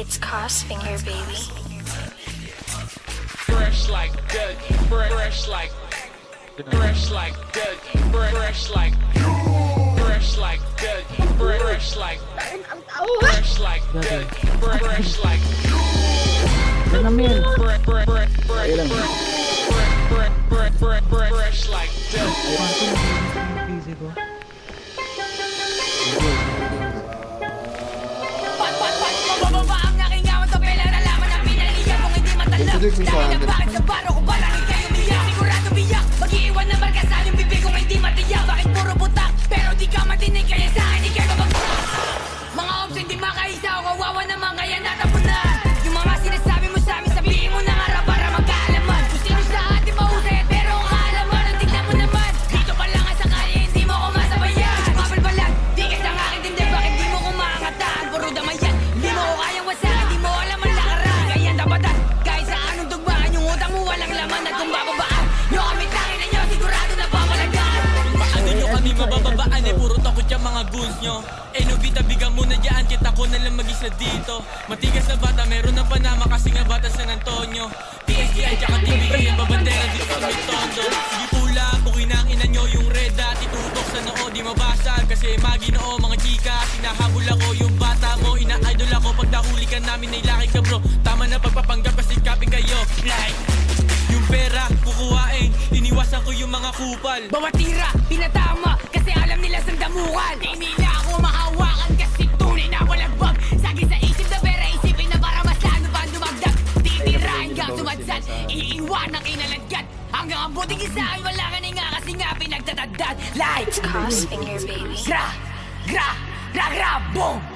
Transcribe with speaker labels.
Speaker 1: It's Crossfinger, baby.
Speaker 2: Fresh like Dougie, fresh like Dougie, fresh like Dougie, fresh like Dougie, fresh like fresh like Dougie, fresh like fresh like Dougie.
Speaker 3: Bababa ang aking gawang tabela na laman ang pinaliyan kung hindi matalab. Dahil na bakit sa baro ko balangin kayo umiyak. Sigurado biyak, mag-iiwan na markasan yung bibig kung hindi matiyak. Bakit puro butak, pero di ka matinig kaya sa akin ikay mabagsak. Mga ops hindi makaisa o kawawa naman kaya natapunan. Yung mga sinasabi mo sa amin sabihin mo na nga para magkaalaman. Kung sino sa atin mahusay pero ang kaalaman ang tignan mo naman. Dito pa lang ang sakali hindi mo ko masabayan. Mabalbalan, di ka sa akin tindi bakit di mo kumangatan. Puro damay yan, hindi mo ko kayang wasakan. Di mo alam ang lakaran, kaya napatan. Kahit sa anong tugmaan, yung utang mo walang laman. At kung bababaan, yung kami tangin na nyo sigurado na pamalagan.
Speaker 4: Paano nyo kami mabababaan eh puro takot yung mga goons nyo. Eh Nobita bigang muna dyan kita ko nalang mag-isa dito. Matigas na bata meron ng Panama kasi nga bata San Antonio. TSDI tsaka TVA ang babandera dito sa may tondo. Sige pula, bukin ang ina nyo yung red at itutok sa noo di mabasag. Kasi maginoo mga chika, sinahabol ako yung bata mo. Ina-idol ako pag nahuli ka namin ay laki ka bro. Tama na pagpapanggap kasi kapin kayo. Like yung pera kukuhain, iniwasan ko yung mga kupal.
Speaker 3: Bawat tira, pinatama, kasi alam nila sa damukan. Di nila ako mahawakan kasi tunay na walagbag. Sagi sa isip na pera, isipin na para mas lalo pa dumagdag. Titira hanggang sumadsad, iiwan ang inaladgat. Hanggang ang buting isa ay wala ka nga kasi nga pinagtatagdad. Like,
Speaker 1: It's Crossfinger, baby.
Speaker 3: gra, boom!